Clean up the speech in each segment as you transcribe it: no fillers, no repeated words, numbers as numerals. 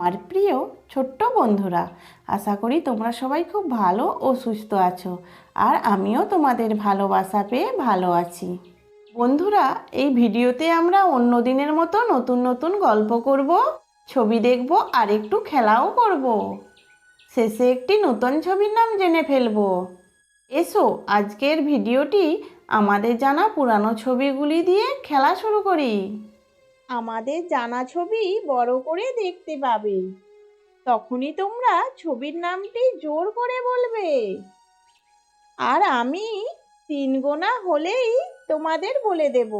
আমার প্রিয় ছোট্ট বন্ধুরা, আশা করি তোমরা সবাই খুব ভালো ও সুস্থ আছো। আর আমিও তোমাদের ভালোবাসা পেয়ে ভালো আছি। বন্ধুরা, এই ভিডিওতে আমরা অন্য দিনের মতো নতুন নতুন গল্প করব, ছবি দেখব আর একটু খেলাও করব। শেষে একটি নতুন ছবির নাম জেনে ফেলবো। এসো আজকের ভিডিওটি আমাদের জানা পুরানো ছবিগুলি দিয়ে খেলা শুরু করি। আমাদের জানা ছবি বড় করে দেখতে পাবে, তখনই তোমরা ছবির নামটি জোর করে বলবে। আর আমি 3 গোনা হলেই তোমাদের বলে দেব,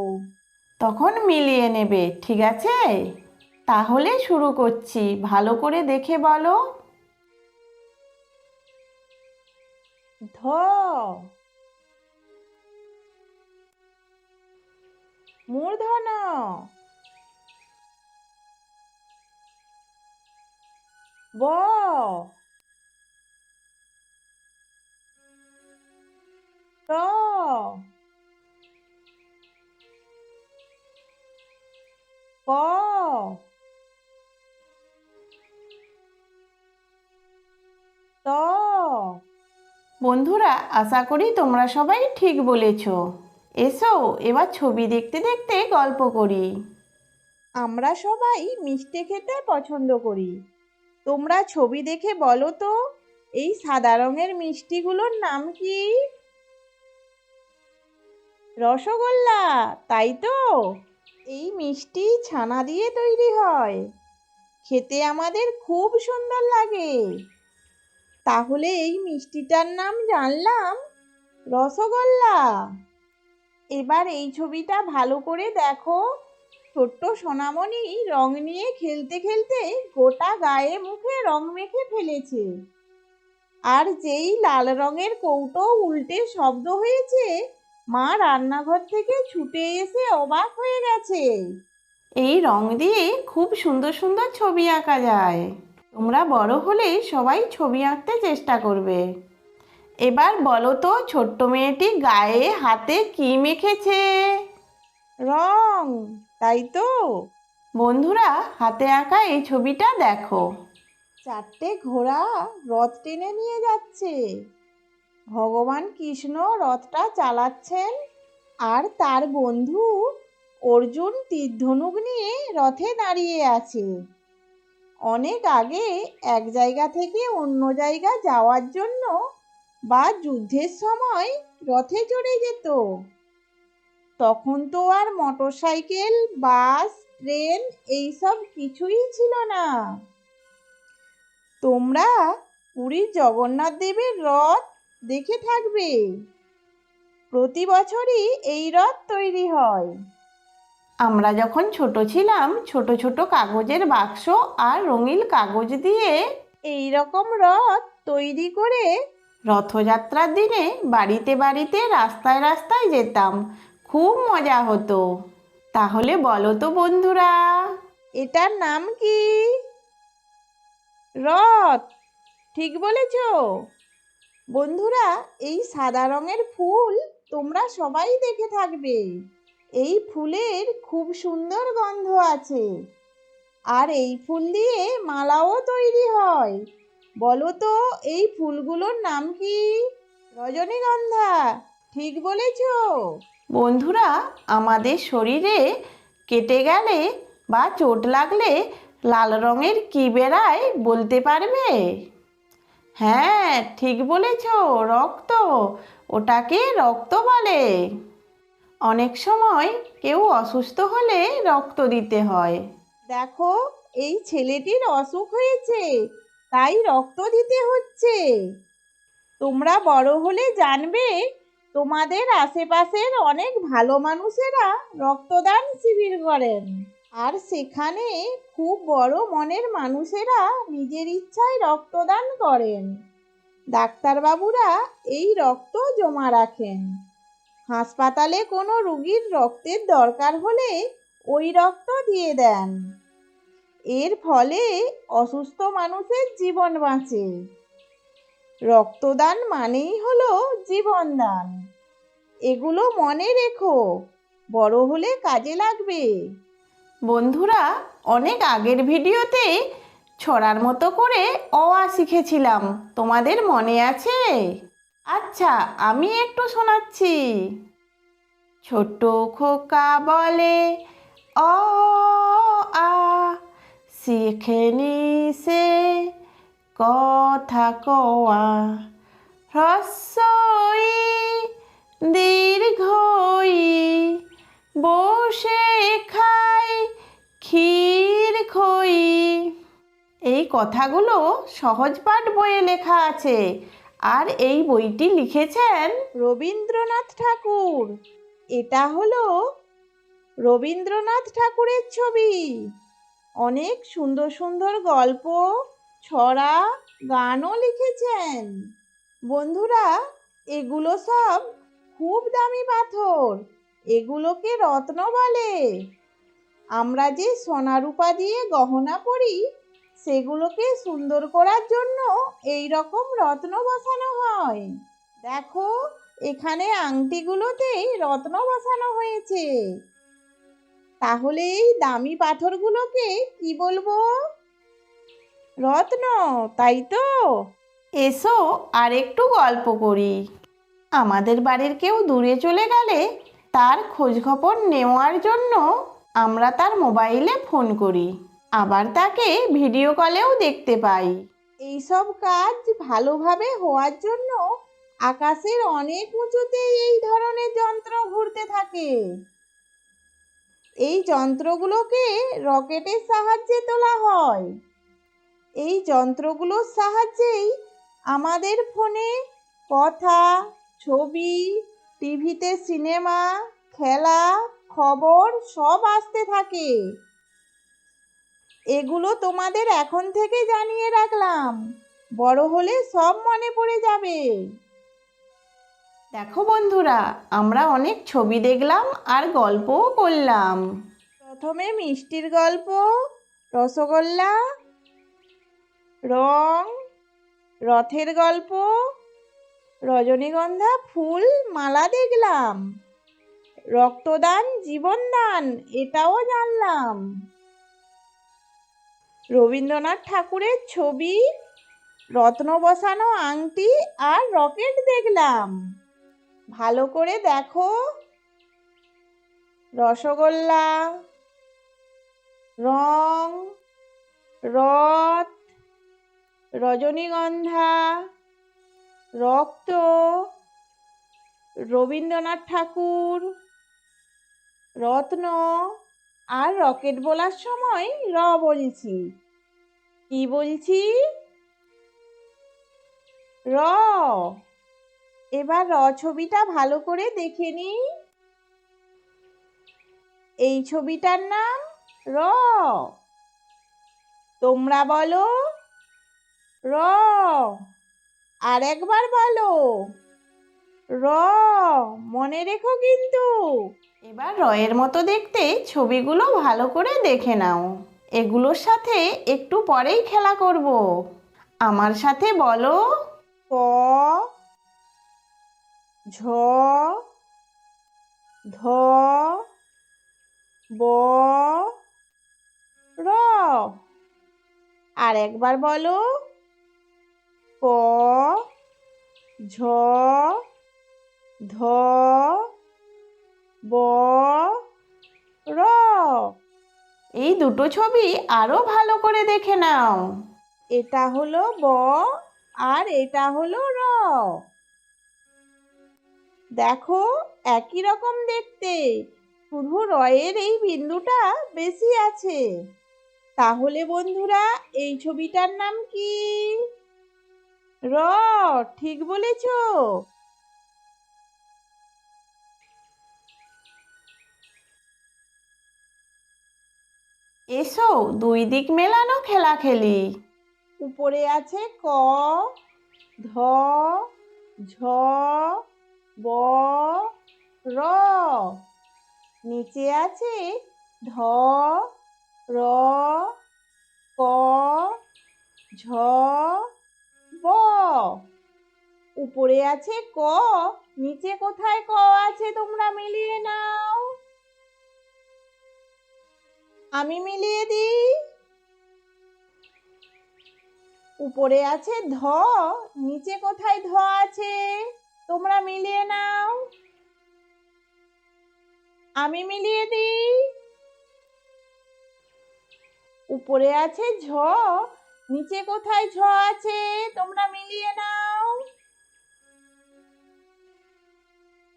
তখন মিলিয়ে নেবে, ঠিক আছে? তাহলে শুরু করছি, ভালো করে দেখে বলো। ধ, মূর্ধন্য, ব, ট, ক, ত। বন্ধুরা, আশা করি তোমরা সবাই ঠিক বলেছ। এসো এবার ছবি দেখতে দেখতে গল্প করি। আমরা সবাই মিষ্টি খেতে পছন্দ করি। তোমরা ছবি দেখে বলো তো, এই সাদা রঙের মিষ্টিগুলোর নাম কি? রসগোল্লা, তাই তো? এই মিষ্টি ছানা দিয়ে তৈরি হয়, খেতে আমাদের খুব সুন্দর লাগে। তাহলে এই মিষ্টিটার নাম জানলাম রসগোল্লা। এবার এই ছবিটা ভালো করে দেখো। ছোট্ট সোনামণি রং নিয়ে খেলতে খেলতে গোটা গায়ে মুখে রং মেখে ফেলেছে। আর যেই লাল রঙের কৌটো উল্টে শব্দ হয়েছে, মা রান্নাঘর থেকে ছুটে এসে অবাক হয়ে গেছে। এই রং দিয়ে খুব সুন্দর সুন্দর ছবি আঁকা যায়। তোমরা বড় হলে সবাই ছবি আঁকতে চেষ্টা করবে। এবার বলো তো, ছোট্ট মেয়েটি গায়ে হাতে কি মেখেছে? রং, তাই তো? বন্ধুরা, হাতে আঁকা এই ছবিটা দেখো। 4টে ঘোড়া রথ টেনে নিয়ে যাচ্ছে। ভগবান কৃষ্ণ রথটা চালাচ্ছেন, আর তার বন্ধু অর্জুন তীর-ধনুক নিয়ে রথে দাঁড়িয়ে আছে। অনেক আগে এক জায়গা থেকে অন্য জায়গা যাওয়ার জন্য বা যুদ্ধের সময় রথে চড়ে যেত। তখন তো আর মোটরসাইকেল, বাস, ট্রেন এইসব কিছুই ছিল না। তোমরা পুরীর জগন্নাথ দেবের রথ দেখে থাকবে। প্রতি বছরই এই রথ তৈরি হয়। আমরা যখন ছোট ছিলাম, ছোট ছোট কাগজের বাক্স আর রঙিন কাগজ দিয়ে এই রকম রথ তৈরি করে রথযাত্রার দিনে বাড়িতে বাড়িতে রাস্তায় রাস্তায় যেতাম। খুব মজা হতো। তাহলে বলো তো বন্ধুরা, এটার নাম কি? রথ, ঠিক বলেছ। বন্ধুরা, এই সাদা রঙের ফুল তোমরা সবাই দেখে থাকবে। এই ফুলের খুব সুন্দর গন্ধ আছে, আর এই ফুল দিয়ে মালাও তৈরি হয়। বলো তো, এই ফুলগুলোর নাম কি? রজনীগন্ধা, ঠিক বলেছ। বন্ধুরা, আমাদের শরীরে কেটে গেলে বা চোট লাগলে লাল রঙের কি বেরায় বলতে পারবে? হ্যাঁ, ঠিক বলেছ, রক্ত। ওটাকে রক্ত বলে। অনেক সময় কেউ অসুস্থ হলে রক্ত দিতে হয়। দেখো, এই ছেলেটির অসুখ হয়েছে, তাই রক্ত দিতে হচ্ছে। তোমরা বড় হলে জানবে, তোমাদের আশেপাশের অনেক ভালো মানুষেরা রক্তদান শিবির করেন। আর সেখানে খুব বড় মনের মানুষেরা নিজের ইচ্ছায় রক্তদান করেন। ডাক্তারবাবুরা এই রক্ত জমা রাখেন। হাসপাতালে কোনো রোগীর রক্তের দরকার হলে ওই রক্ত দিয়ে দেন। এর ফলে অসুস্থ মানুষের জীবন বাঁচে। রক্তদান মানেই হলো জীবনদান। এগুলো মনে রেখো, বড় হলে কাজে লাগবে। বন্ধুরা, অনেক আগের ভিডিওতে ছড়ার মতো করে অ আ শিখেছিলাম, তোমাদের মনে আছে? আচ্ছা, আমি একটু শোনাচ্ছি। ছোট খোকা বলে অ আ, শিখেনি সে কথা কওয়া। হ্রস্ব ই দীর্ঘ ই, বসে খাই ক্ষীর খই। এই কথাগুলো সহজ পাঠ বইয়ে লেখা আছে, আর এই বইটি লিখেছেন রবীন্দ্রনাথ ঠাকুর। এটা হলো রবীন্দ্রনাথ ঠাকুরের ছবি। অনেক সুন্দর সুন্দর গল্প, ছড়া, গানও লিখেছেন। বন্ধুরা, এগুলো সব খুব দামি পাথর, এগুলোকে রত্ন বলে। আমরা যে সোনা রূপা দিয়ে গহনা পরি, সেগুলোকে সুন্দর করার জন্য এই রকম রত্ন বসানো হয়। দেখো, এখানে আংটিগুলোতেই রত্ন বসানো হয়েছে। তাহলে এই দামি পাথরগুলোকে কি বলবো? রত্ন, তাই তো? এসো আর একটু গল্প করি। আমাদের বাড়ির কেউ দূরে চলে গেলে তার খোঁজ খবর নেওয়ার জন্য আমরা তার মোবাইলে ফোন করি, আবার তাকে ভিডিও কলেও দেখতে পাই। এইসব কাজ ভালোভাবে হওয়ার জন্য আকাশের অনেক উঁচুতে এই ধরনের যন্ত্র ঘুরতে থাকে। এই যন্ত্রগুলোকে রকেটের সাহায্যে তোলা হয়। এই যন্ত্রগুলোর সাহায্যেই আমাদের ফোনে কথা, ছবি, টিভিতে সিনেমা, খেলা, খবর সব আসতে থাকে। এগুলো তোমাদের এখন থেকে জানিয়ে রাখলাম, বড় হলে সব মনে পড়ে যাবে। দেখো বন্ধুরা, আমরা অনেক ছবি দেখলাম আর গল্পও করলাম। প্রথমে মিষ্টির গল্প, রসগোল্লা, রং, রথের গল্প, রজনীগন্ধা ফুল মালা দেখলাম। রক্তদান জীবনদান, এটাও জানলাম। রবীন্দ্রনাথ ঠাকুরের ছবি, রত্ন বসানো আংটি আর রকেট দেখলাম। ভালো করে দেখো। রসগোল্লা, রং, রথ, রজনীগন্ধা, রক্ত, রবীন্দ্রনাথ ঠাকুর, রত্ন আর রকেট বলার সময় র বলছি। কি বলছি? র। এবার র ছবিটা ভালো করে দেখে নি। এই ছবিটার নাম র। তোমরা বলো র। আর একবার বলো র। মনে রেখো কিন্তু। এবার রয়ের মতো দেখতে ছবিগুলো ভালো করে দেখে নাও। এগুলোর সাথে একটু পরেই খেলা করব। আমার সাথে বলো ক, ঝ, ধ, ব, র। আর একবার বলো ক, ঝ, ধ, ব, র। এই দুটো ছবি আরো ভালো করে দেখে নাও। এটা হলো ব আর এটা হলো র। দেখো, একই রকম দেখতে, শুধু রয়ের এই বিন্দুটা বেশি আছে। তাহলে বন্ধুরা, এই ছবিটার নাম কি? র। ঠিক বলেছো। এসো দুই দিক মেলানো খেলা খেলি। উপরে আছে ক, ধ, ঝ, ব, র। নিচে আছে ধ, র, ক, ঝ, ব। উপরে আছে ক, নিচে কোথায় ক আছে তোমরা মিলিয়ে নাও। আমি মিলিয়ে দিই। উপরে আছে ধ, নিচে কোথায় ধ আছে তোমরা মিলিয়ে নাও। আমি মিলিয়ে দিই। উপরে আছে ঝ, নিচে কোথায় ঝ আছে তোমরা মিলিয়ে নাও।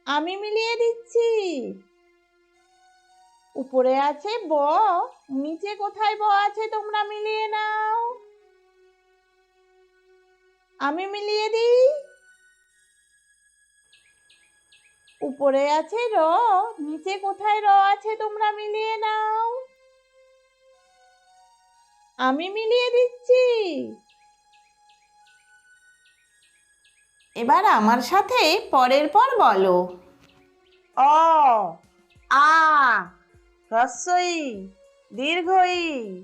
আমি মিলিয়ে দিচ্ছি। উপরে আছে ব, নিচে কোথায় ব আছে তোমরা মিলিয়ে নাও। আমি মিলিয়ে দিই। উপরে আছে র, নিচে কোথায় র আছে তোমরা মিলিয়ে নাও। আমি মিলিয়ে দিচ্ছি। এবার আমার সাথে পরের পর বলো। অ, আ, হ্রস্ব ই, দীর্ঘ ই,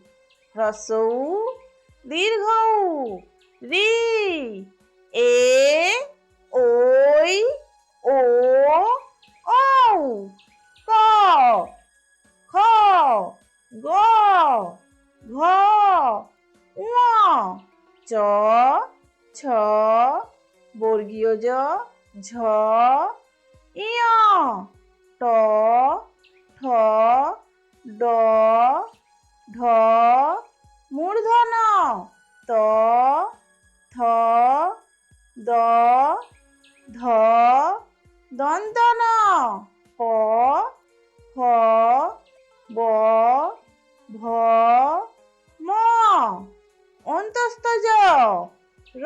হ্রস্ব উ, দীর্ঘ উ, রি, এ, ওই, ও, ঔ, ক, খ, গ, ঘ, ঙ, চ, ছ, বর্গীয় জ, ঝ, ইয়, ট, ঠ, ড, ঢ, মূর্ধন্য, ত, থ, দ, ধ, দন্ত ন, প, ফ, ব, ভ, ম, অন্তস্থ জ, র।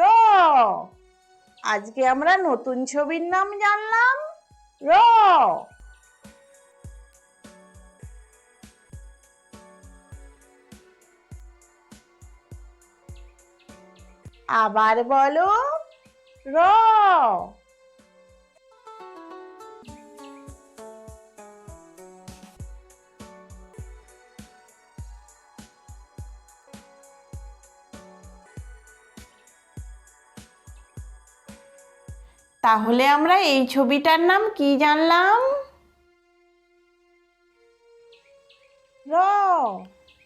আজকে আমরা নতুন ছবির নাম জানলাম র। আবার বলো র। তাহলে আমরা এই ছবিটার নাম কি জানলাম? র।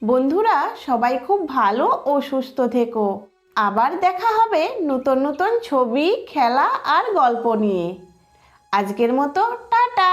বন্ধুরা সবাই খুব ভালো ও সুস্থ থেকো। আবার দেখা হবে নতুন নতুন ছবি, খেলা আর গল্প নিয়ে। আজকের মতো টাটা।